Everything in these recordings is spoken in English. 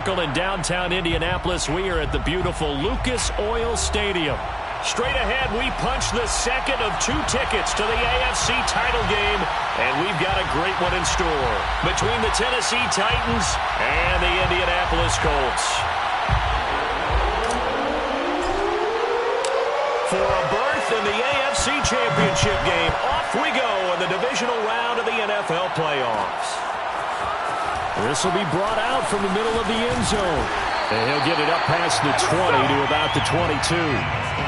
In downtown Indianapolis, we are at the beautiful Lucas Oil Stadium. Straight ahead, we punch the second of 2 tickets to the AFC title game, and we've got a great one in store between the Tennessee Titans and the Indianapolis Colts. For a berth in the AFC Championship game, off we go in the divisional round of the NFL playoffs. This will be brought out from the middle of the end zone. And he'll get it up past the 20 to about the 22.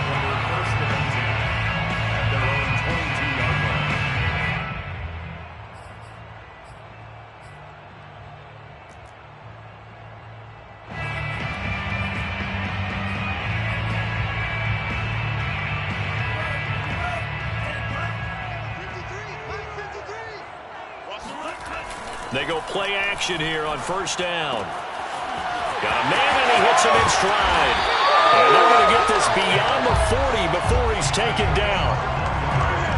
They go play action here on first down. Got a man, and he hits him in stride. And they're going to get this beyond the 40 before he's taken down.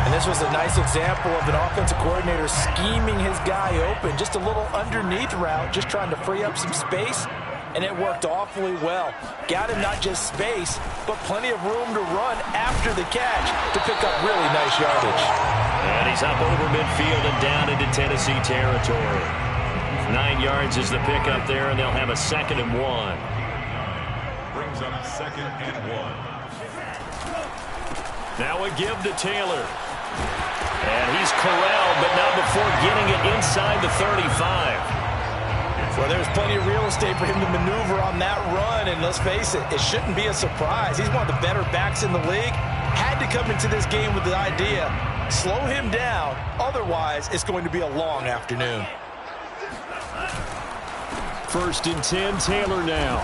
And this was a nice example of an offensive coordinator scheming his guy open. Just a little underneath route, just trying to free up some space. And it worked awfully well. Got him not just space, but plenty of room to run after the catch to pick up really nice yardage. And he's up over midfield and down into Tennessee territory. 9 yards is the pickup there, and they'll have a 2nd and 1. Brings up 2nd and 1. Now a give to Taylor. And he's corralled, but not before getting it inside the 35. Well, there's plenty of real estate for him to maneuver on that run, and let's face it, it shouldn't be a surprise. He's one of the better backs in the league. Had to come into this game with the idea, slow him down, otherwise it's going to be a long afternoon. 1st and 10, Taylor now.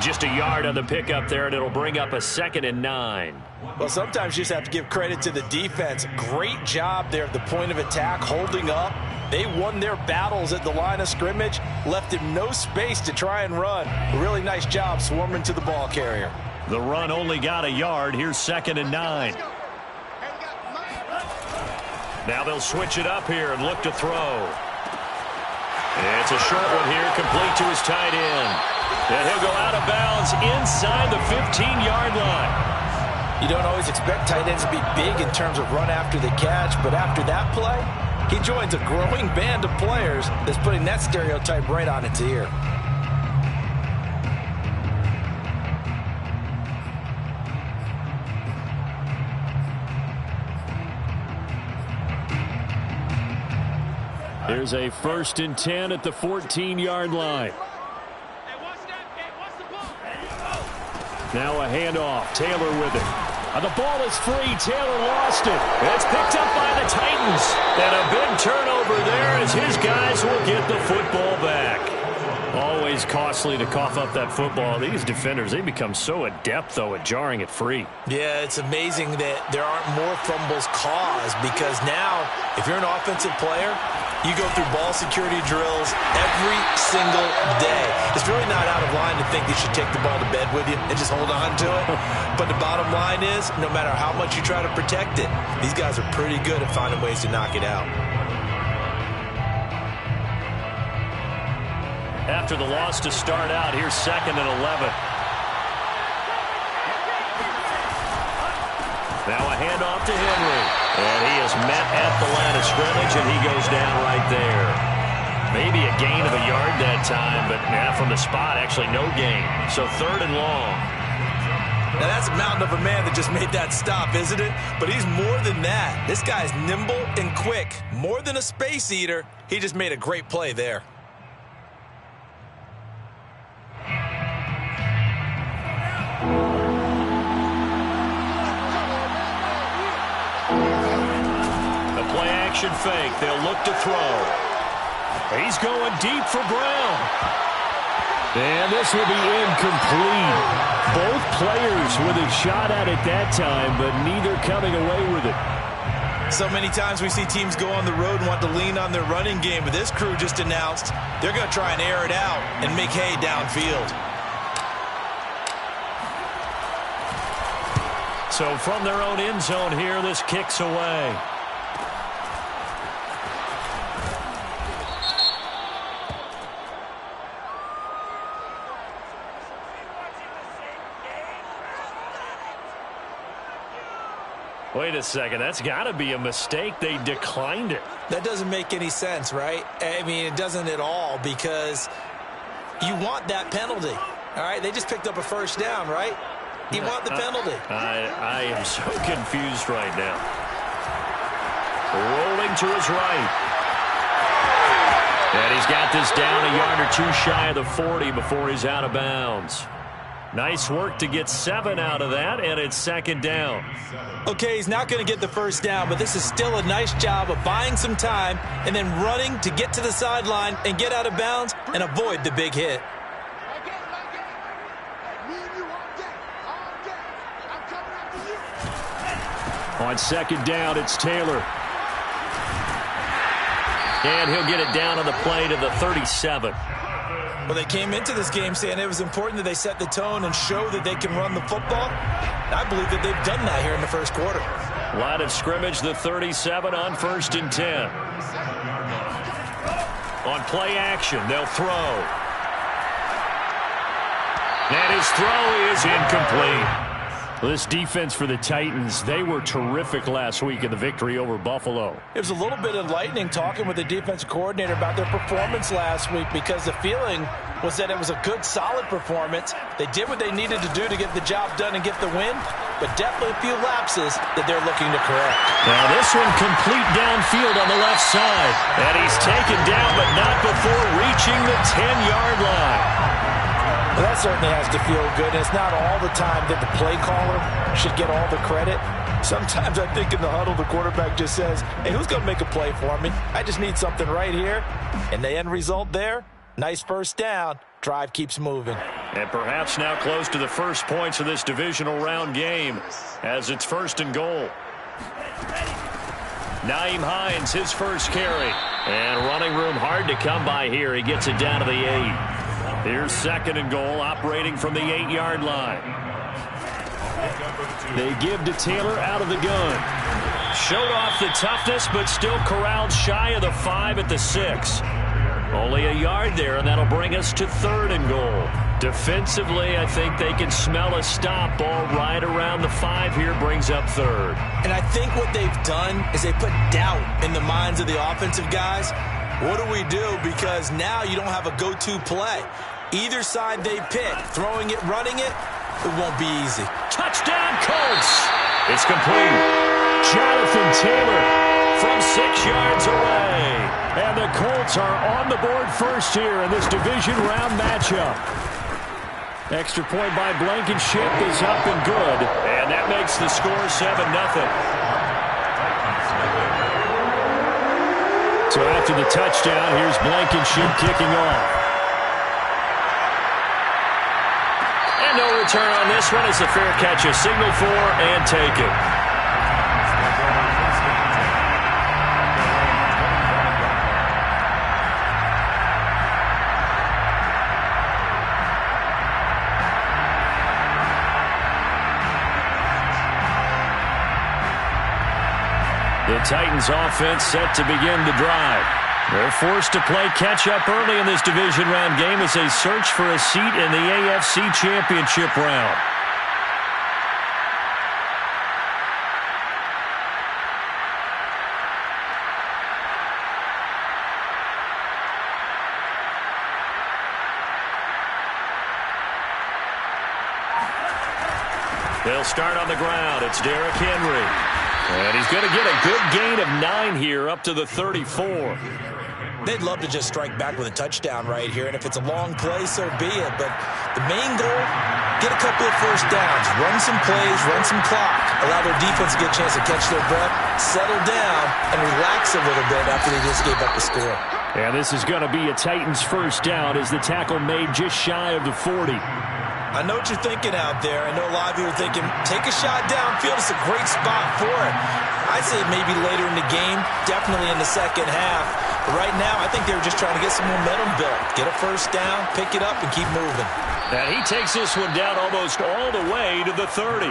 Just a yard on the pickup there, and it'll bring up a 2nd and 9. Well, sometimes you just have to give credit to the defense. Great job there at the point of attack, holding up. They won their battles at the line of scrimmage, left him no space to try and run. A really nice job swarming to the ball carrier. The run only got a yard. Here's 2nd and 9. Now they'll switch it up here and look to throw. It's a short one here, complete to his tight end. And he'll go out of bounds inside the 15-yard line. You don't always expect tight ends to be big in terms of run after the catch, but after that play, he joins a growing band of players that's putting that stereotype right on its ear. There's a 1st and 10 at the 14-yard line. Now a handoff. Taylor with it. The ball is free. Taylor lost it. It's picked up by the Titans. And a big turnover there as his guys will get the football back. Always costly to cough up that football. These defenders, they become so adept, though, at jarring it free. Yeah, it's amazing that there aren't more fumbles caused, because now, if you're an offensive player, you go through ball security drills every single day. It's really not out of line to think you should take the ball to bed with you and just hold on to it. But the bottom line is, no matter how much you try to protect it, these guys are pretty good at finding ways to knock it out. After the loss to start out, here's 2nd and 11. Now a handoff to Henry. And he is met at the line of scrimmage, and he goes down right there. Maybe a gain of a yard that time, but from the spot, actually no gain. So 3rd and long. Now that's a mountain of a man that just made that stop, isn't it? But he's more than that. This guy's nimble and quick. More than a space eater, he just made a great play there. Fake. They'll look to throw. He's going deep for Brown. And this will be incomplete. Both players with a shot at it that time, but neither coming away with it. So many times we see teams go on the road and want to lean on their running game, but this crew just announced they're going to try and air it out and make hay downfield. So from their own end zone here, this kicks away. Wait a second. That's got to be a mistake. They declined it. That doesn't make any sense, right? I mean, it doesn't at all, because you want that penalty. All right, they just picked up a first down, right? You want the penalty. I am so confused right now. Rolling to his right. And he's got this down a yard or two shy of the 40 before he's out of bounds. Nice work to get 7 out of that, and it's second down. Okay, he's not going to get the first down, but this is still a nice job of buying some time and then running to get to the sideline and get out of bounds and avoid the big hit. On second down, it's Taylor. And he'll get it down on the play to the 37. Well, they came into this game saying it was important that they set the tone and show that they can run the football. I believe that they've done that here in the first quarter. Line of scrimmage, the 37 on 1st and 10. On play action, they'll throw. And his throw is incomplete. Well, this defense for the Titans, they were terrific last week in the victory over Buffalo. It was a little bit enlightening talking with the defensive coordinator about their performance last week, because the feeling was that it was a good, solid performance. They did what they needed to do to get the job done and get the win, but definitely a few lapses that they're looking to correct. Now this one complete downfield on the left side. And he's taken down, but not before reaching the 10-yard line. Well, that certainly has to feel good. And it's not all the time that the play caller should get all the credit. Sometimes I think in the huddle, the quarterback just says, hey, who's going to make a play for me? I just need something right here. And the end result there, nice first down. Drive keeps moving. And perhaps now close to the first points of this divisional round game as it's 1st and goal. Nyheim Hines, his first carry. And running room hard to come by here. He gets it down to the 8. Here's 2nd and goal, operating from the 8-yard line. They give to Taylor out of the gun. Showed off the toughness, but still corralled shy of the 5 at the 6. Only a yard there, and that'll bring us to 3rd and goal. Defensively, I think they can smell a stop. Ball right around the 5 here, brings up 3rd. And I think what they've done is they put doubt in the minds of the offensive guys. What do we do? Because now you don't have a go-to play. Either side they pick, throwing it, running it, it won't be easy. Touchdown, Colts! It's complete. Jonathan Taylor from 6 yards away. And the Colts are on the board first here in this division round matchup. Extra point by Blankenship is up and good. And that makes the score 7-0. So after the touchdown, here's Blankenship kicking off. And no return on this one. It's a fair catch, a signal for and take it. The Titans offense set to begin the drive. They're forced to play catch-up early in this division round game as they search for a seat in the AFC Championship round. They'll start on the ground. It's Derrick Henry. And he's going to get a good gain of 9 here up to the 34. They'd love to just strike back with a touchdown right here, and if it's a long play, so be it. But the main goal, get a couple of first downs, run some plays, run some clock, allow their defense to get a chance to catch their breath, settle down, and relax a little bit after they just gave up the score. And this is going to be a Titans first down as the tackle made just shy of the 40. I know what you're thinking out there. I know a lot of you are thinking, take a shot downfield. It's a great spot for it. I'd say maybe later in the game, definitely in the second half. But right now, I think they were just trying to get some momentum built. Get a first down, pick it up, and keep moving. And he takes this one down almost all the way to the 30.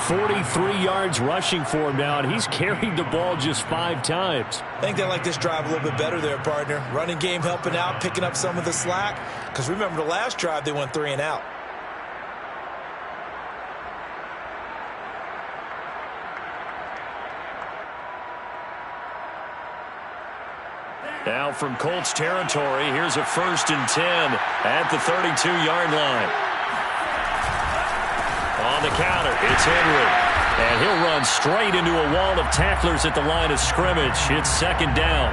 43 yards rushing for him now, and he's carried the ball just 5 times. I think they like this drive a little bit better there, partner. Running game helping out, picking up some of the slack. Because remember, the last drive, they went 3 and out. Now from Colts territory, here's a 1st and 10 at the 32-yard line. On the counter, it's Henry. And he'll run straight into a wall of tacklers at the line of scrimmage. It's 2nd down.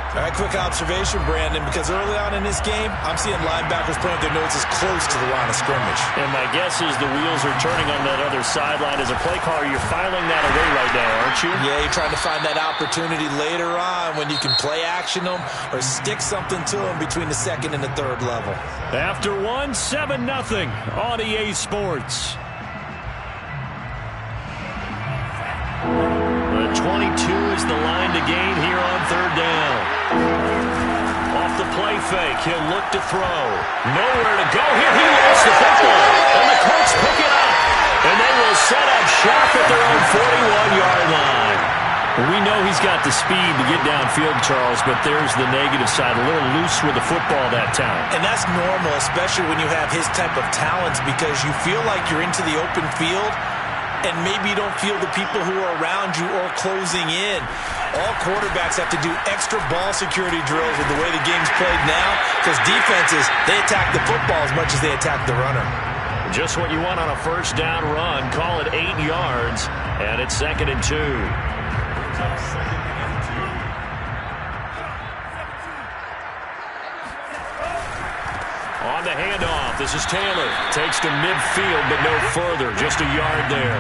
All right, quick observation, Brandon, because early on in this game, I'm seeing linebackers putting their noses close to the line of scrimmage. And my guess is the wheels are turning on that other sideline. As a play caller, you're filing that away right now, aren't you? Yeah, you're trying to find that opportunity later on when you can play action them or stick something to them between the 2nd and the 3rd level. After 1, 7-0 on EA Sports. The 22 is the line to gain here on 3rd down. Off the play fake, he'll look to throw. Nowhere to go here. He lost the football, and the Colts pick it up. And they will set up shop at their own 41-yard line. We know he's got the speed to get downfield, Charles, but there's the negative side. A little loose with the football that time. And that's normal, especially when you have his type of talents, because you feel like you're into the open field, and maybe you don't feel the people who are around you or closing in. All quarterbacks have to do extra ball security drills with the way the game's played now, because defenses, they attack the football as much as they attack the runner. Just what you want on a 1st down run. Call it 8 yards, and it's 2nd and 2. On the handoff, this is Taylor. Takes to midfield, but no further. Just a yard there.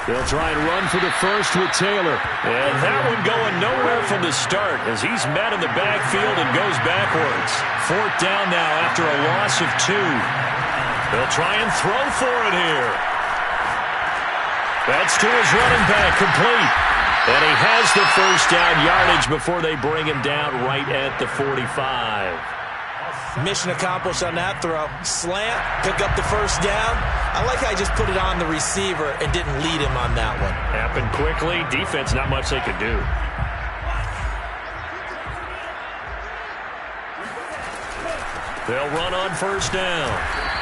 They'll try and run for the first with Taylor. And that one going nowhere from the start as he's met in the backfield and goes backwards. 4th down now after a loss of 2. They'll try and throw for it here. That's to his running back, complete. And he has the 1st down yardage before they bring him down right at the 45. Mission accomplished on that throw. Slant, pick up the 1st down. I like how I just put it on the receiver and didn't lead him on that one. Happened quickly. Defense, not much they could do. They'll run on 1st down.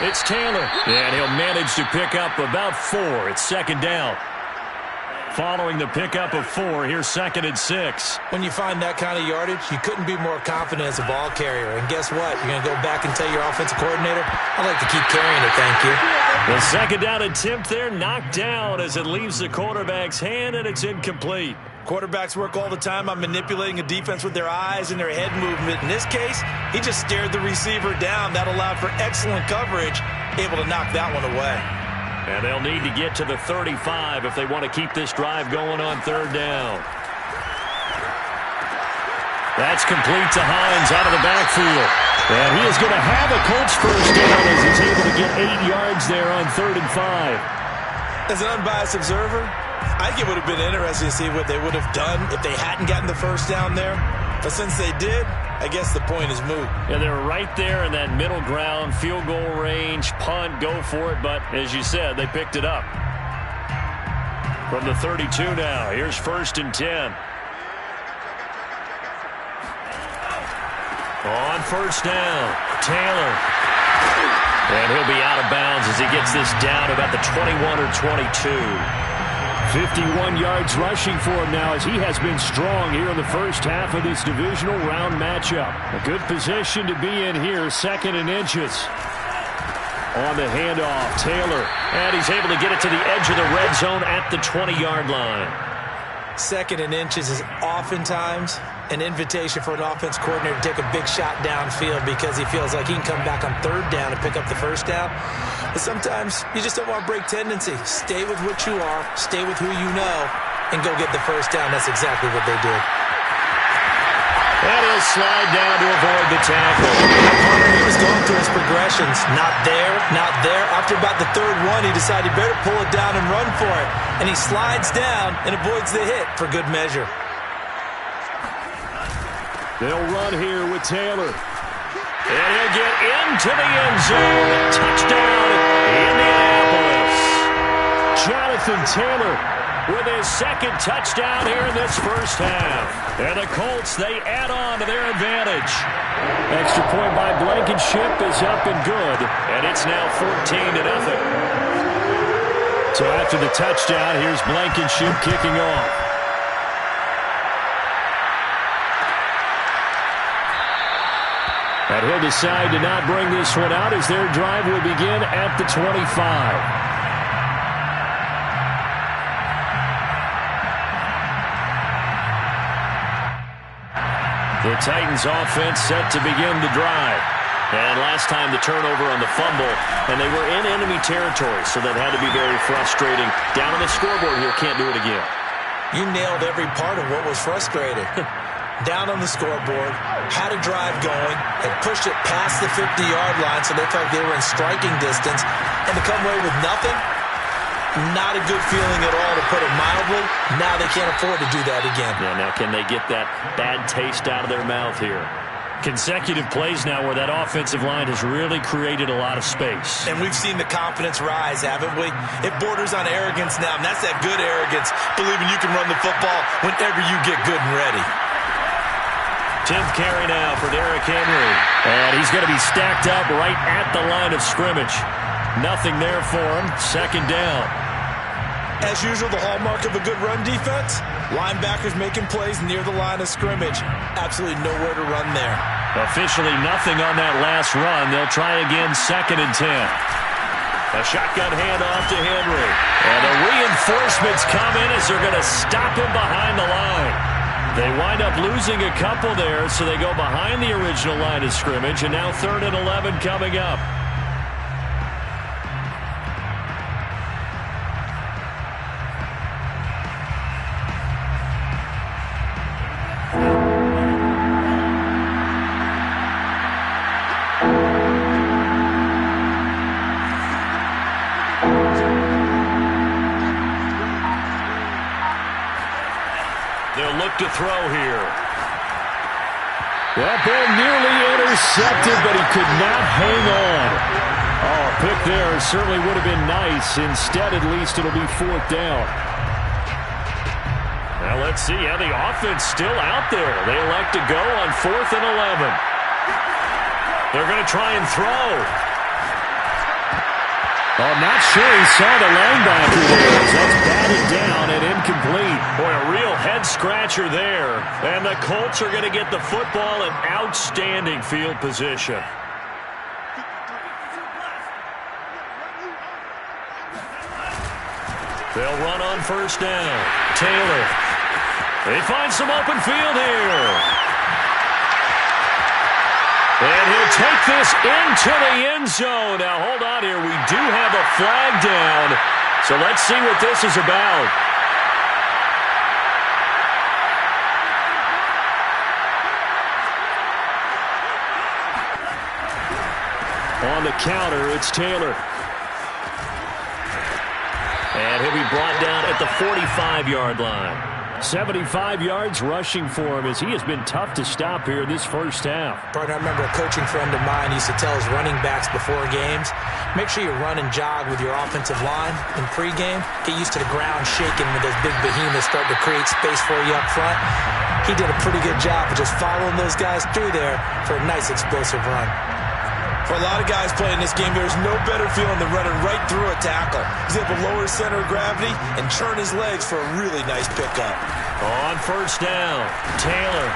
It's Taylor. And he'll manage to pick up about 4. It's 2nd down. Following the pickup of 4, here's 2nd and 6. When you find that kind of yardage, you couldn't be more confident as a ball carrier. And guess what? You're going to go back and tell your offensive coordinator, I'd like to keep carrying it, thank you. The 2nd down attempt there knocked down as it leaves the quarterback's hand, and it's incomplete. Quarterbacks work all the time on manipulating a defense with their eyes and their head movement. In this case, he just stared the receiver down. That allowed for excellent coverage, able to knock that one away. And they'll need to get to the 35 if they want to keep this drive going on 3rd down. That's complete to Hines out of the backfield. And he is going to have a Colts 1st down as he's able to get 8 yards there on 3rd and 5. As an unbiased observer, I think it would have been interesting to see what they would have done if they hadn't gotten the 1st down there. But since they did, I guess the point is moot. Yeah, they were right there in that middle ground, field goal range, punt, go for it. But as you said, they picked it up. From the 32 now, here's 1st and 10. On 1st down, Taylor. And he'll be out of bounds as he gets this down about the 21 or 22. 51 yards rushing for him now as he has been strong here in the 1st half of this divisional round matchup. A good position to be in here, 2nd and inches. On the handoff, Taylor. And he's able to get it to the edge of the red zone at the 20-yard line. 2nd and inches is oftentimes an invitation for an offense coordinator to take a big shot downfield because he feels like he can come back on 3rd down and pick up the 1st down. But sometimes you just don't want to break tendency. Stay with what you are, stay with who you know, and go get the 1st down. That's exactly what they did. And he'll slide down to avoid the tackle. He was going through his progressions. Not there, not there. After about the 3rd one, he decided he better pull it down and run for it. And he slides down and avoids the hit for good measure. They'll run here with Taylor. And he'll get into the end zone. Touchdown, Indianapolis. Jonathan Taylor with his 2nd touchdown here in this 1st half. And the Colts, they add on to their advantage. Extra point by Blankenship is up and good. And it's now 14-0. So after the touchdown, here's Blankenship kicking off. And he'll decide to not bring this one out as their drive will begin at the 25. The Titans offense set to begin the drive. And last time the turnover on the fumble, and they were in enemy territory, so that had to be very frustrating. Down on the scoreboard here, can't do it again. You nailed every part of what was frustrating. Down on the scoreboard, had a drive going, had pushed it past the 50-yard line, so they felt like they were in striking distance, and to come away with nothing, not a good feeling at all, to put it mildly. Now they can't afford to do that again. Yeah, now can they get that bad taste out of their mouth here? Consecutive plays now where that offensive line has really created a lot of space. And we've seen the confidence rise, haven't we? It borders on arrogance now, and that's that good arrogance, believing you can run the football whenever you get good and ready. 10th carry now for Derrick Henry. And he's going to be stacked up right at the line of scrimmage. Nothing there for him. Second down. As usual, the hallmark of a good run defense, linebackers making plays near the line of scrimmage. Absolutely nowhere to run there. Officially nothing on that last run. They'll try again, 2nd and 10. A shotgun handoff to Henry. And the reinforcements come in as they're going to stop him behind the line. They wind up losing a couple there, so they go behind the original line of scrimmage, and now 3rd and 11 coming up. They'll look to throw here. That ball nearly intercepted, but he could not hang on. Oh, a pick there certainly would have been nice. Instead, at least, it'll be 4th down. Now let's see how the offense still out there. They elect to go on 4th and 11. They're going to try and throw. I'm not sure he saw the linebacker there. That's batted down and incomplete. Boy, a real head-scratcher there. And the Colts are going to get the football in outstanding field position. They'll run on 1st down. Taylor. They find some open field here. And he'll take this into the end zone. Now, hold on here. We do have a flag down. So let's see what this is about. On the counter, it's Taylor. And he'll be brought down at the 45-yard line. 75 yards rushing for him as he has been tough to stop here this first half. Partner, I remember a coaching friend of mine used to tell his running backs before games, make sure you run and jog with your offensive line in pregame. Get used to the ground shaking when those big behemoths start to create space for you up front. He did a pretty good job of just following those guys through there for a nice explosive run. For a lot of guys playing this game, there's no better feeling than running right through a tackle. He's able to lower his center of gravity and turn his legs for a really nice pickup. On 1st down, Taylor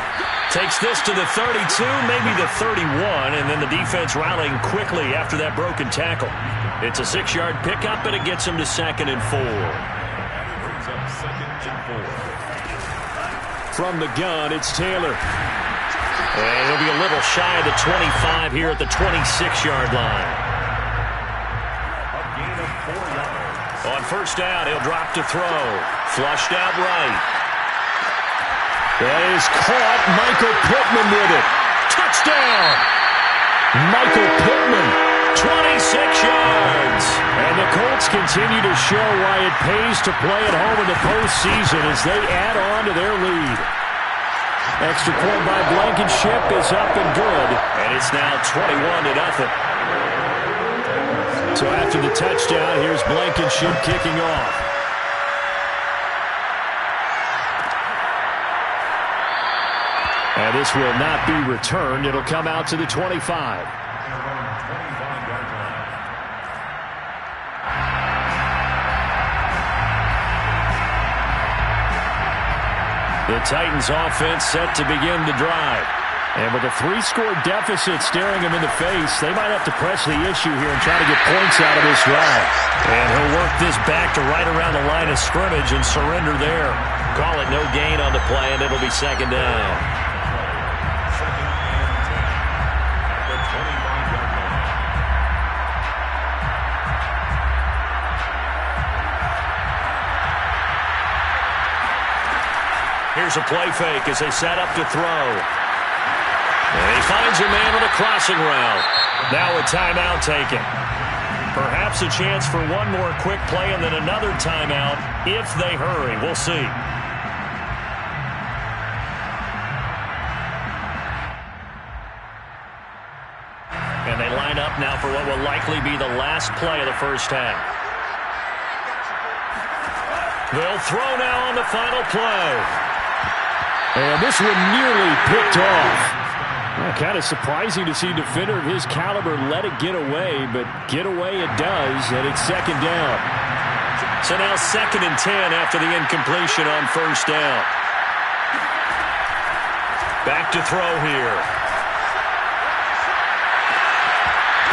takes this to the 32, maybe the 31, and then the defense rallying quickly after that broken tackle. It's a 6-yard pickup, and it gets him to 2nd and 4. Brings up 2nd and 4. From the gun, it's Taylor. And he'll be a little shy of the 25 here at the 26-yard line. A gain of 4 yards. On 1st down, he'll drop to throw. Flushed out right. That is caught. Michael Pittman with it. Touchdown! Michael Pittman, 26 yards. And the Colts continue to show why it pays to play at home in the postseason as they add on to their lead. Extra point by Blankenship is up and good, and it's now 21-0. So after the touchdown, here's Blankenship kicking off. And this will not be returned. It'll come out to the 25. The Titans offense set to begin the drive. And with a 3-score deficit staring them in the face, they might have to press the issue here and try to get points out of this drive. And he'll work this back to right around the line of scrimmage and surrender there. Call it no gain on the play, and it'll be second down. Here's a play fake as they set up to throw. And he finds a man with a crossing route. Now a timeout taken. Perhaps a chance for one more quick play and then another timeout if they hurry. We'll see. And they line up now for what will likely be the last play of the first half. They'll throw now on the final play. And this one nearly picked off. Well, kind of surprising to see a defender of his caliber let it get away, but get away it does, and it's second down. So now 2nd and 10 after the incompletion on first down. Back to throw here.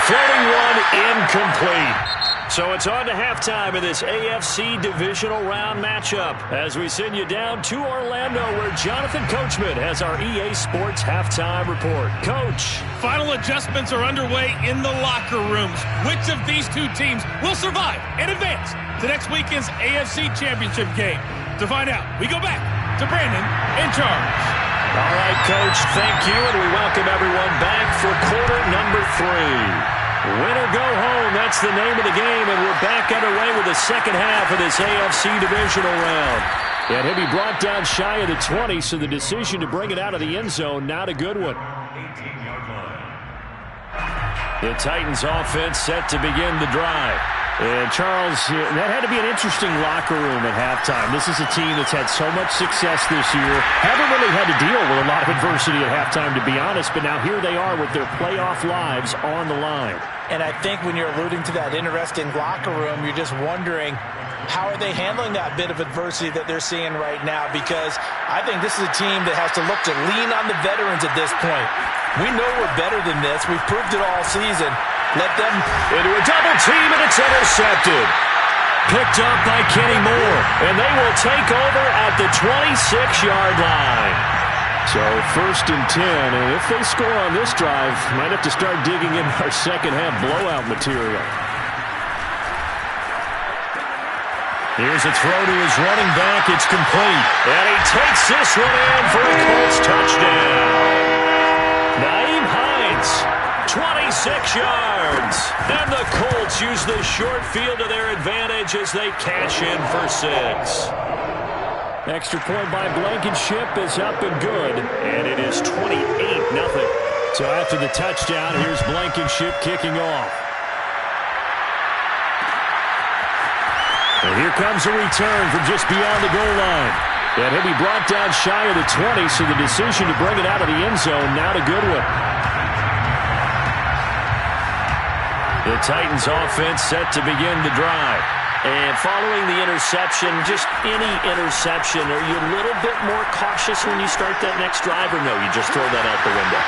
Floating one, incomplete. So it's on to halftime of this AFC divisional round matchup as we send you down to Orlando where Jonathan Coachman has our EA Sports halftime report. Coach. Final adjustments are underway in the locker rooms. Which of these two teams will survive and advance to next weekend's AFC Championship game? To find out, we go back to Brandon in charge. All right, Coach, thank you, and we welcome everyone back for quarter number 3. Win or go home, that's the name of the game, and we're back underway with the second half of this AFC divisional round. And he'll be brought down shy of the 20, so the decision to bring it out of the end zone, not a good one. 18-yard line. The Titans offense set to begin the drive. And Charles, that had to be an interesting locker room at halftime. This is a team that's had so much success this year. Haven't really had to deal with a lot of adversity at halftime, to be honest, but now here they are with their playoff lives on the line. And I think when you're alluding to that interesting locker room, you're just wondering, how are they handling that bit of adversity that they're seeing right now? Because I think this is a team that has to look to lean on the veterans at this point. We know we're better than this. We've proved it all season. Let them into a double team, and it's intercepted. Picked up by Kenny Moore, and they will take over at the 26-yard line. So 1st and 10, and if they score on this drive, might have to start digging in our second half blowout material. Here's a throw to his running back. It's complete. And he takes this one in for a Colts touchdown. Nyheim Hines, 26 yards. And the Colts use the short field to their advantage as they cash in for 6. Extra point by Blankenship is up and good. And it is 28-0. So after the touchdown, here's Blankenship kicking off. And here comes a return from just beyond the goal line. And he'll be brought down shy of the 20, so the decision to bring it out of the end zone, not a good one. The Titans offense set to begin the drive. And following the interception, just any interception, are you a little bit more cautious when you start that next drive, or no, you just throw that out the window?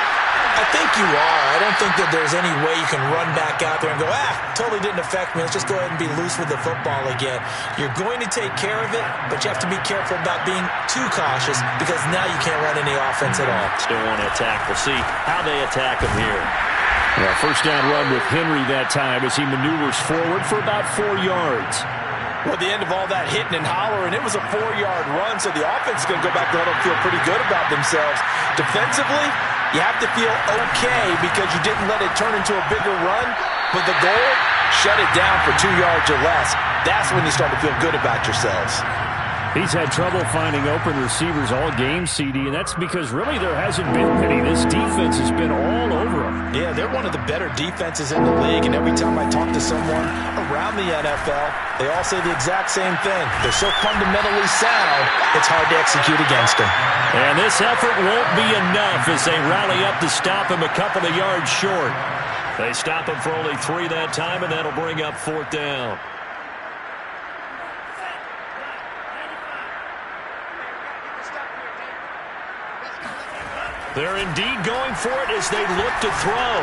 I think you are. I don't think that there's any way you can run back out there and go, totally didn't affect me. Let's just go ahead and be loose with the football again. You're going to take care of it, but you have to be careful about being too cautious because now you can't run any offense at all. Still want to attack. We'll see how they attack him here. Well, first down run with Henry that time as he maneuvers forward for about 4 yards. Well, the end of all that hitting and hollering, it was a 4-yard run, so the offense is going to go back to let them feel pretty good about themselves. Defensively, you have to feel okay because you didn't let it turn into a bigger run, but the goal, shut it down for 2 yards or less. That's when you start to feel good about yourselves. He's had trouble finding open receivers all game, CD, and that's because really there hasn't been many. This defense has been all over him. Yeah, they're one of the better defenses in the league, and every time I talk to someone around the NFL, they all say the exact same thing. They're so fundamentally sound, it's hard to execute against them. And this effort won't be enough as they rally up to stop him a couple of yards short. They stop him for only 3 that time, and that'll bring up 4th down. They're indeed going for it as they look to throw.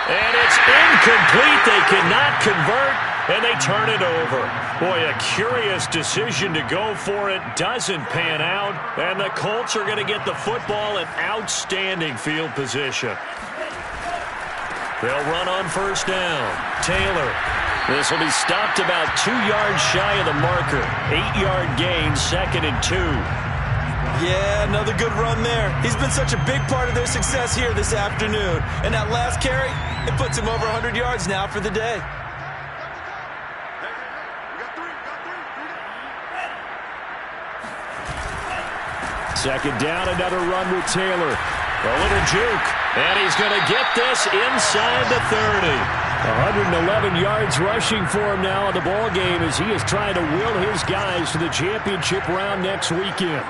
And it's incomplete. They cannot convert, and they turn it over. Boy, a curious decision to go for it. Doesn't pan out, and the Colts are going to get the football in outstanding field position. They'll run on first down. Taylor. This will be stopped about 2 yards shy of the marker. 8-yard gain, 2nd and 2. Yeah, another good run there. He's been such a big part of their success here this afternoon. And that last carry, it puts him over 100 yards now for the day. Second down, another run with Taylor. A little juke, and he's going to get this inside the 30. 111 yards rushing for him now in the ball game as he is trying to will his guys to the championship round next weekend.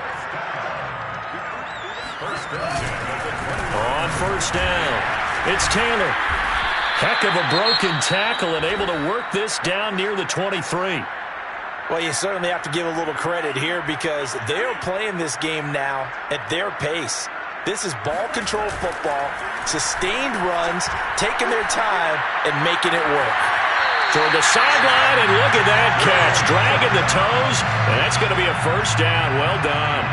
On first down, it's Taylor. Heck of a broken tackle and able to work this down near the 23. Well, you certainly have to give a little credit here because they're playing this game now at their pace. This is ball control football, sustained runs, taking their time, and making it work. Toward the sideline, and look at that catch. Dragging the toes, and that's going to be a first down. Well done.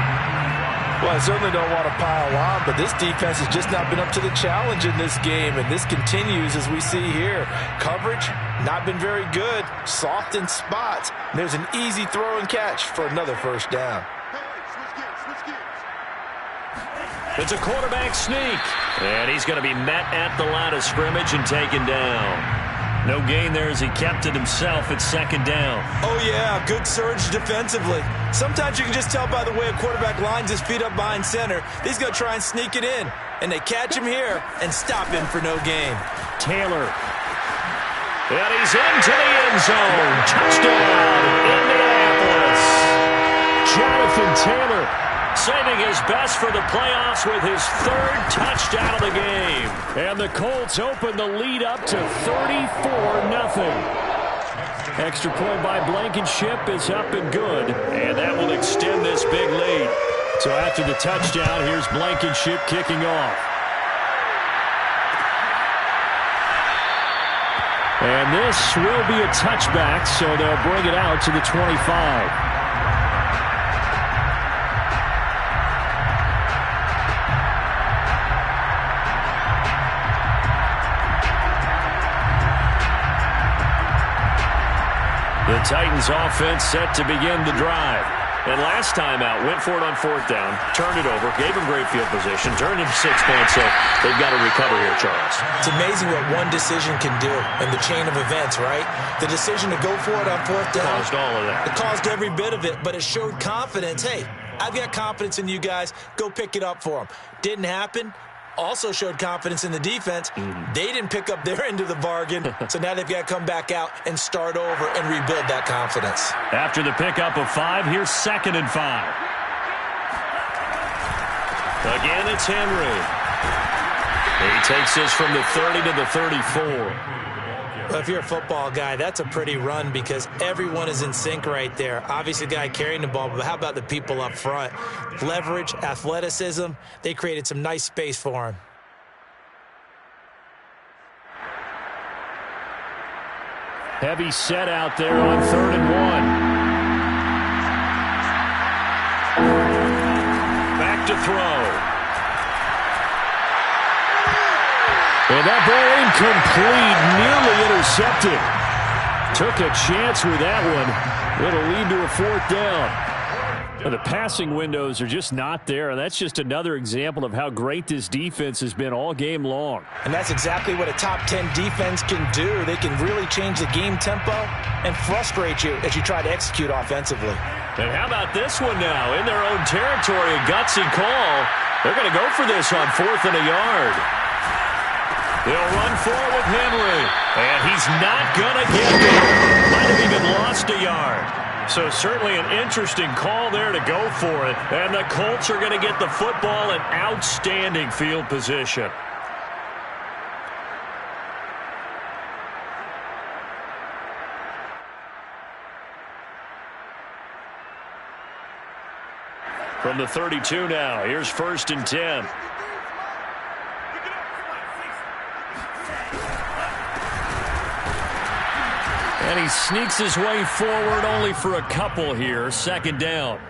Well, I certainly don't want to pile on, but this defense has just not been up to the challenge in this game, and this continues as we see here. Coverage, not been very good, soft in spots. There's an easy throw and catch for another first down. It's a quarterback sneak, and he's going to be met at the line of scrimmage and taken down. No gain there as he kept it himself at second down. Oh, yeah, good surge defensively. Sometimes you can just tell by the way a quarterback lines his feet up behind center. He's going to try and sneak it in, and they catch him here and stop him for no gain. Taylor. And he's into the end zone. Touchdown, Indianapolis. Jonathan Taylor saving his best for the playoffs with his 3rd touchdown of the game. And the Colts open the lead up to 34-0. Extra point by Blankenship is up and good. And that will extend this big lead. So after the touchdown, here's Blankenship kicking off. And this will be a touchback, so they'll bring it out to the 25. The Titans offense set to begin the drive. And last time out, went for it on 4th down, turned it over, gave them great field position, turned into 6 points, so they've got to recover here, Charles. It's amazing what one decision can do in the chain of events, right? The decision to go for it on 4th down. Caused all of that. It caused every bit of it, but it showed confidence. Hey, I've got confidence in you guys. Go pick it up for them. Didn't happen. Also showed confidence in the defense. They didn't pick up their end of the bargain, so now they've got to come back out and start over and rebuild that confidence. After the pickup of 5, here's 2nd and 5. Again, it's Henry. He takes this from the 30 to the 34. Well, if you're a football guy, that's a pretty run because everyone is in sync right there. Obviously, the guy carrying the ball, but how about the people up front? Leverage, athleticism, they created some nice space for him. Heavy set out there on 3rd and 1. Back to throw. And that ball incomplete, nearly intercepted. Took a chance with that one. It'll lead to a 4th down. And the passing windows are just not there, and that's just another example of how great this defense has been all game long. And that's exactly what a top 10 defense can do. They can really change the game tempo and frustrate you as you try to execute offensively. And how about this one now? In their own territory, a gutsy call. They're going to go for this on 4th and a yard. They'll run forward with Henry, and he's not going to get there. Might have even lost a yard. So certainly an interesting call there to go for it. And the Colts are going to get the football in outstanding field position. From from the 32 now. Here's 1st and 10. And he sneaks his way forward only for a couple here. 2nd down.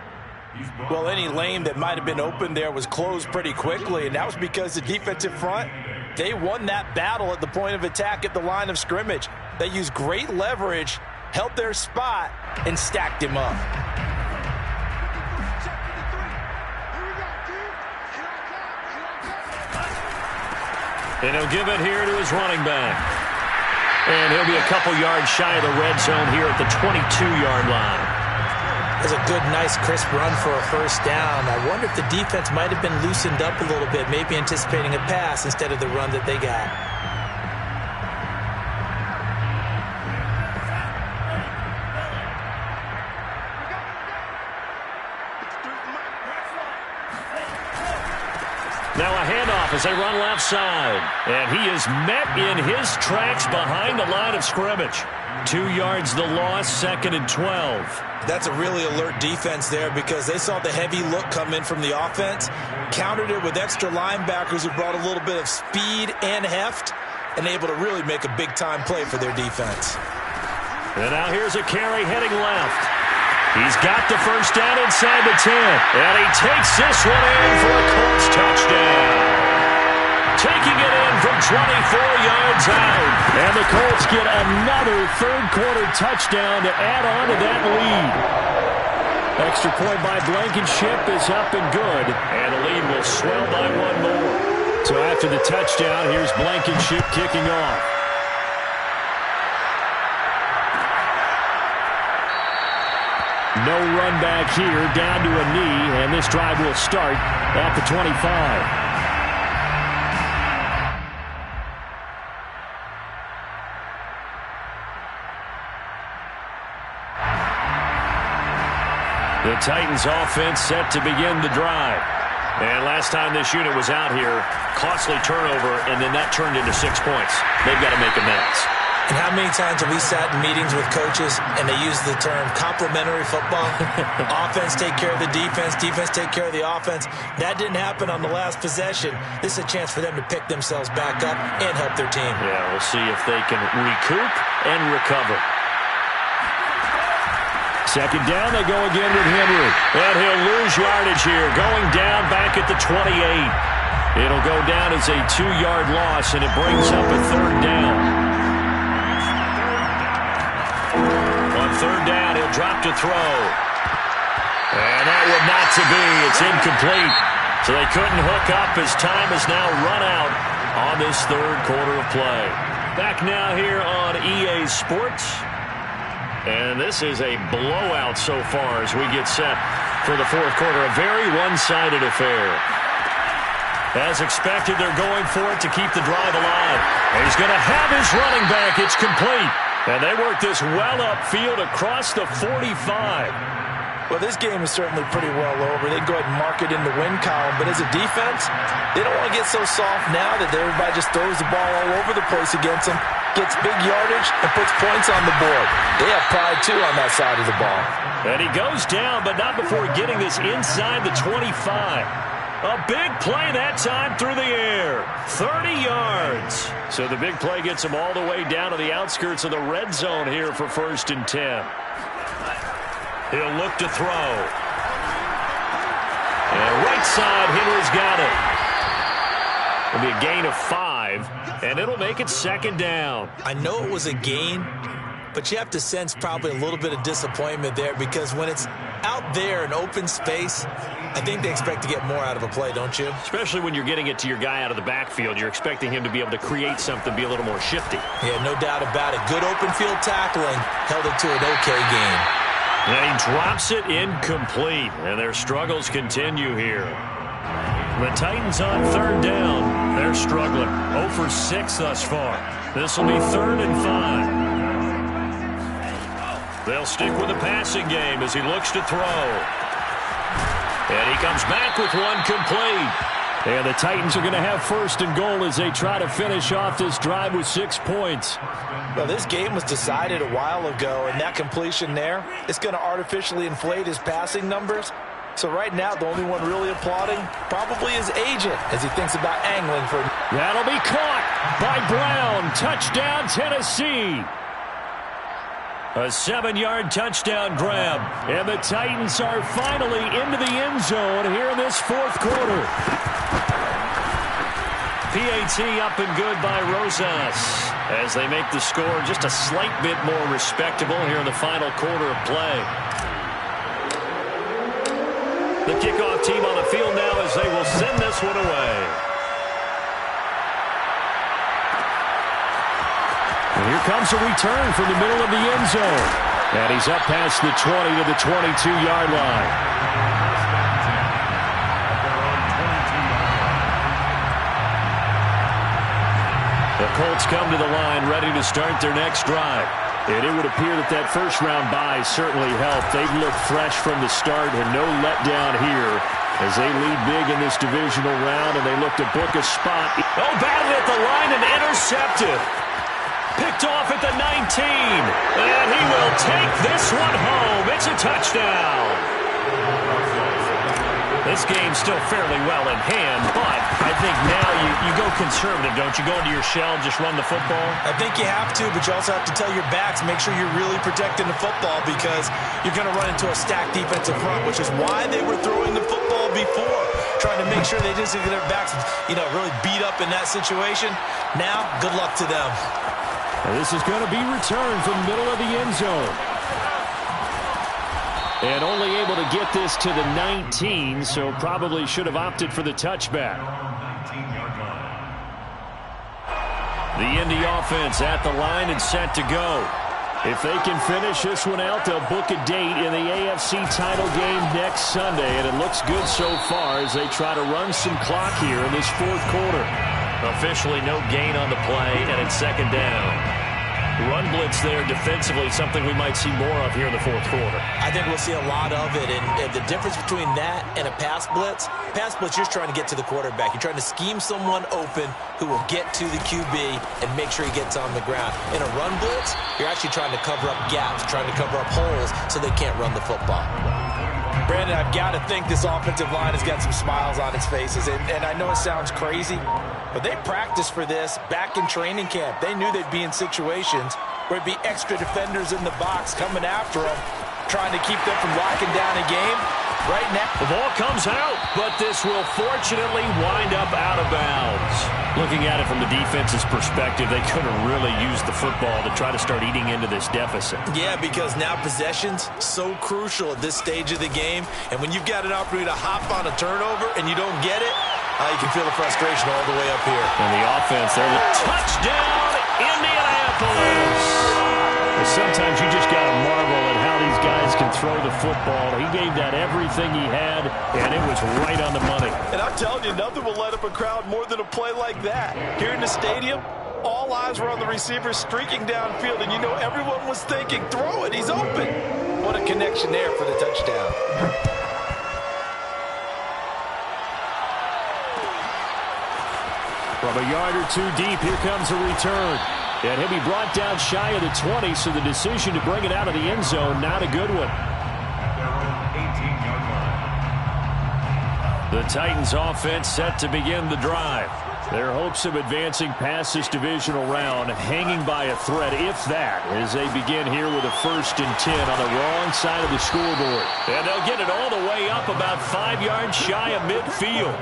Well, any lane that might have been open there was closed pretty quickly, and that was because the defensive front, they won that battle at the point of attack at the line of scrimmage. They used great leverage, held their spot, and stacked him up. And he'll give it here to his running back. And he'll be a couple yards shy of the red zone here at the 22-yard line. That's a good, nice, crisp run for a 1st down. I wonder if the defense might have been loosened up a little bit, maybe anticipating a pass instead of the run that they got. Now a handoff as they run left side. And he is met in his tracks behind the line of scrimmage. 2 yards the loss, 2nd and 12. That's a really alert defense there because they saw the heavy look come in from the offense, countered it with extra linebackers who brought a little bit of speed and heft, and able to really make a big-time play for their defense. And now here's a carry heading left. He's got the 1st down inside the 10. And he takes this one in for a Colts touchdown. Taking it in from 24 yards out. And the Colts get another 3rd-quarter touchdown to add on to that lead. Extra point by Blankenship is up and good. And the lead will swell by 1 more. So after the touchdown, here's Blankenship kicking off. No run back here, down to a knee, and this drive will start at the 25. The Titans offense set to begin the drive. And last time this unit was out here, costly turnover, and then that turned into 6 points. They've got to make amends. And how many times have we sat in meetings with coaches and they use the term complementary football? Offense take care of the defense, defense take care of the offense. That didn't happen on the last possession. This is a chance for them to pick themselves back up and help their team. Yeah, we'll see if they can recoup and recover. 2nd down, they go again with Henry. And he'll lose yardage here, going down back at the 28. It'll go down as a 2-yard loss, and it brings up a 3rd down. On 3rd down, he'll drop to throw. And that would not to be. It's incomplete. So they couldn't hook up as time is now run out on this 3rd quarter of play. Back now here on EA Sports. And this is a blowout so far as we get set for the 4th quarter. A very one-sided affair. As expected, they're going for it to keep the drive alive. And he's going to have his running back. It's complete. And they work this well upfield across the 45. Well, this game is certainly pretty well over. They go ahead and mark it in the win column. But as a defense, they don't want to get so soft now that everybody just throws the ball all over the place against them, gets big yardage, and puts points on the board. They have pride, too, on that side of the ball. And he goes down, but not before getting this inside the 25. A big play that time through the air. 30 yards. So the big play gets him all the way down to the outskirts of the red zone here for 1st and 10. He'll look to throw. And right side, Henry's got it. It'll be a gain of 5, and it'll make it 2nd down. I know it was a gain, but you have to sense probably a little bit of disappointment there because when it's out there in open space, I think they expect to get more out of a play, don't you? Especially when you're getting it to your guy out of the backfield. You're expecting him to be able to create something, be a little more shifty. Yeah, no doubt about it. Good open field tackling held it to an okay game. And he drops it incomplete, and their struggles continue here. The Titans on 3rd down. They're struggling. 0 for 6 thus far. This will be 3rd and 5. They'll stick with the passing game as he looks to throw. And he comes back with one complete. And the Titans are going to have 1st and goal as they try to finish off this drive with 6 points. Well, this game was decided a while ago, and that completion there is going to artificially inflate his passing numbers. So right now, the only one really applauding probably his agent as he thinks about angling for... That'll be caught by Brown. Touchdown, Tennessee. A 7-yard touchdown grab. And the Titans are finally into the end zone here in this fourth quarter. PAT up and good by Rosas as they make the score just a slight bit more respectable here in the final quarter of play. The kickoff team on the field now as they will send this one away. And here comes a return from the middle of the end zone. And he's up past the 20 to the 22-yard line. The Colts come to the line ready to start their next drive. And it would appear that that first-round bye certainly helped. They've looked fresh from the start and no letdown here as they lead big in this divisional round, and they look to book a spot. Oh, batted at the line and intercepted. Picked off at the 19. And he will take this one home. It's a touchdown. This game's still fairly well in hand, but I think now you go conservative, don't you? Go into your shell and just run the football? I think you have to, but you also have to tell your backs, make sure you're really protecting the football because you're going to run into a stacked defensive front, which is why they were throwing the football before, trying to make sure they didn't get their backs, really beat up in that situation. Now, good luck to them. And this is going to be returned from the middle of the end zone. And only able to get this to the 19, so probably should have opted for the touchback. The Indy offense at the line and set to go. If they can finish this one out, they'll book a date in the AFC title game next Sunday. And it looks good so far as they try to run some clock here in this fourth quarter. Officially no gain on the play, and it's second down. Run blitz there defensively, something we might see more of here in the fourth quarter. I think we'll see a lot of it, and the difference between that and a pass blitz, you're just trying to get to the quarterback. You're trying to scheme someone open who will get to the QB and make sure he gets on the ground. In a run blitz, you're actually trying to cover up gaps, trying to cover up holes so they can't run the football. Brandon, I've got to think this offensive line has got some smiles on its faces, and I know it sounds crazy, but they practiced for this back in training camp. They knew they'd be in situations where it'd be extra defenders in the box coming after them, trying to keep them from locking down a game. Right now, the ball comes out, but this will fortunately wind up out of bounds. Looking at it from the defense's perspective, they couldn't really use the football to try to start eating into this deficit. Yeah, because now possession's so crucial at this stage of the game, and when you've got an opportunity to hop on a turnover and you don't get it, you can feel the frustration all the way up here. And the offense there, touchdown, Indianapolis! Sometimes you just got to marvel at how these guys can throw the football. He gave that everything he had, and it was right on the money. And I'm telling you, nothing will light up a crowd more than a play like that. Here in the stadium, all eyes were on the receiver streaking downfield, and everyone was thinking, throw it, he's open. What a connection there for the touchdown. From a yard or two deep, here comes a return. And he'll be brought down shy of the 20, so the decision to bring it out of the end zone, not a good one. The Titans offense set to begin the drive. Their hopes of advancing past this divisional round hanging by a thread, if that, as they begin here with a 1st and 10 on the wrong side of the scoreboard. And they'll get it all the way up about 5 yards shy of midfield.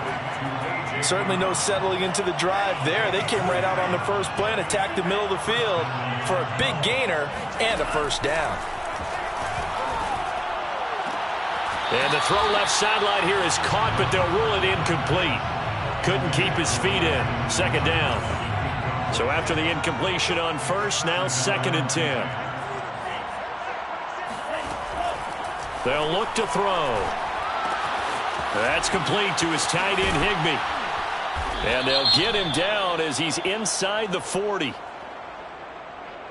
Certainly no settling into the drive there. They came right out on the first play and attacked the middle of the field for a big gainer and a first down. And the throw left sideline here is caught, but they'll rule it incomplete. Couldn't keep his feet in. Second down. So after the incompletion on first, now 2nd and 10. They'll look to throw. That's complete to his tight end, Higbee. And they'll get him down as he's inside the 40.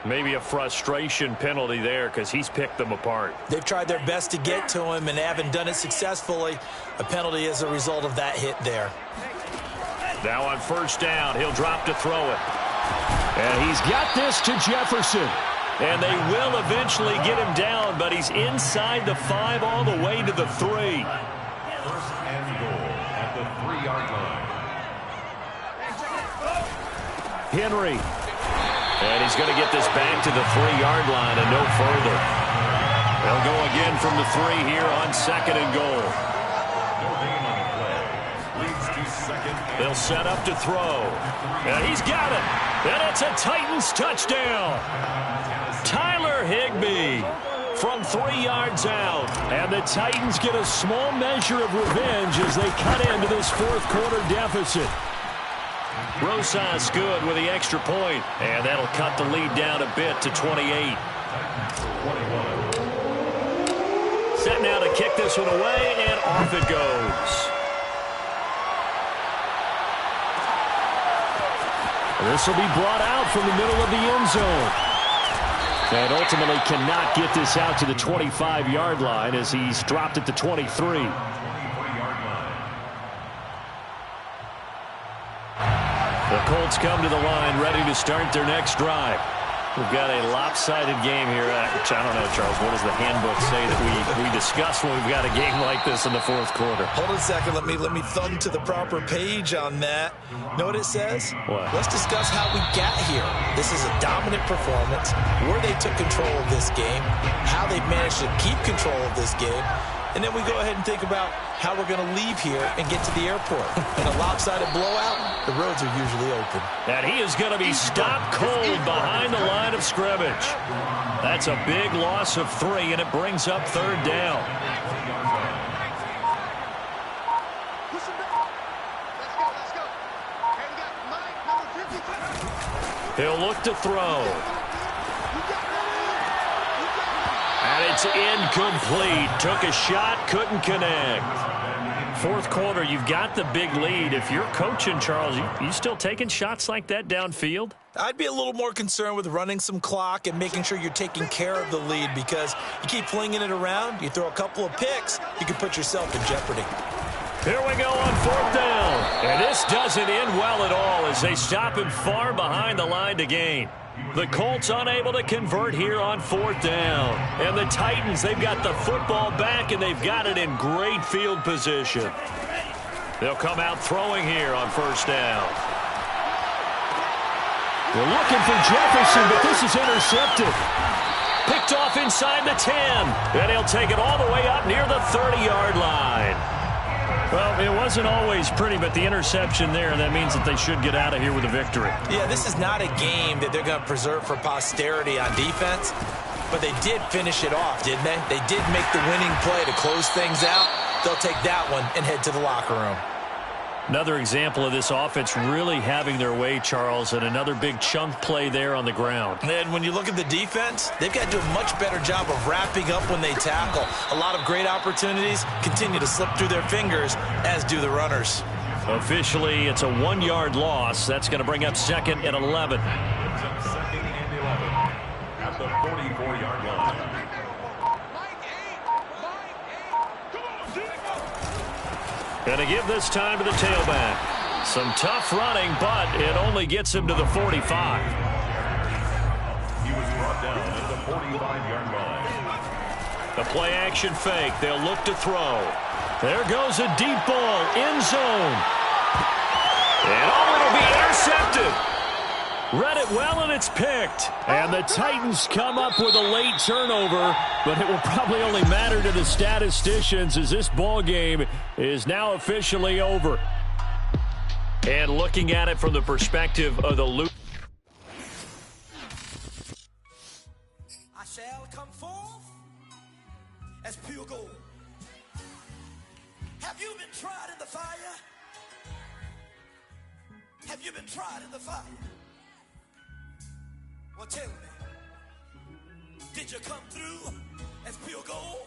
Maybe a frustration penalty there because he's picked them apart. They've tried their best to get to him and haven't done it successfully. A penalty as a result of that hit there. Now on first down, he'll drop to throw it. And he's got this to Jefferson. And they will eventually get him down, but he's inside the 5 all the way to the 3. First and goal at the 3-yard line. Henry. And he's going to get this back to the 3-yard line and no further. They'll go again from the 3 here on second and goal. No gain on the play. Leads to second. They'll set up to throw. And he's got it. And it's a Titans touchdown. Tyler Higbee from 3 yards out. And the Titans get a small measure of revenge as they cut into this fourth quarter deficit. Rosas good with the extra point, and that'll cut the lead down a bit to 28. Set now to kick this one away, and off it goes. This will be brought out from the middle of the end zone. And ultimately cannot get this out to the 25-yard line as he's dropped at the 23. The Colts come to the line, ready to start their next drive. We've got a lopsided game here. Which I don't know, Charles. What does the handbook say that we discuss when we've got a game like this in the fourth quarter? Hold on a second. Let me thumb to the proper page on that. Know what it says? What? Let's discuss how we got here. This is a dominant performance, where they took control of this game, how they've managed to keep control of this game, and then we go ahead and think about how we're going to leave here and get to the airport. In a lopsided blowout, the roads are usually open. And he is going to be stopped cold behind the line of scrimmage. That's a big loss of 3, and it brings up third down. He'll look to throw. And it's incomplete. Took a shot, couldn't connect. Fourth quarter, you've got the big lead. If you're coaching, Charles, you still taking shots like that downfield? I'd be a little more concerned with running some clock and making sure you're taking care of the lead, because you keep flinging it around, you throw a couple of picks, you can put yourself in jeopardy. Here we go on fourth down. And this doesn't end well at all as they stop him far behind the line to gain. The Colts unable to convert here on fourth down. And the Titans, they've got the football back, and they've got it in great field position. They'll come out throwing here on first down. We're looking for Jefferson, but this is intercepted. Picked off inside the 10. And he'll take it all the way up near the 30-yard line. Well, it wasn't always pretty, but the interception there, that means that they should get out of here with a victory. Yeah, this is not a game that they're going to preserve for posterity on defense, but they did finish it off, didn't they? They did make the winning play to close things out. They'll take that one and head to the locker room. Another example of this offense really having their way, Charles, and another big chunk play there on the ground. And when you look at the defense, they've got to do a much better job of wrapping up when they tackle. A lot of great opportunities continue to slip through their fingers, as do the runners. Officially, it's a 1-yard loss. That's going to bring up second and 11. Second and 11 at the 44-yard line. Going to give this time to the tailback. Some tough running, but it only gets him to the 45. He was brought down at the 45-yard line. The play-action fake. They'll look to throw. There goes a deep ball. End zone. And it'll be intercepted. Read it well, and it's picked. And the Titans come up with a late turnover, but it will probably only matter to the statisticians as this ball game is now officially over. And looking at it from the perspective of the loop. I shall come forth as pure gold. Have you been tried in the fire? Have you been tried in the fire? Well, tell me, did you come through as pure gold?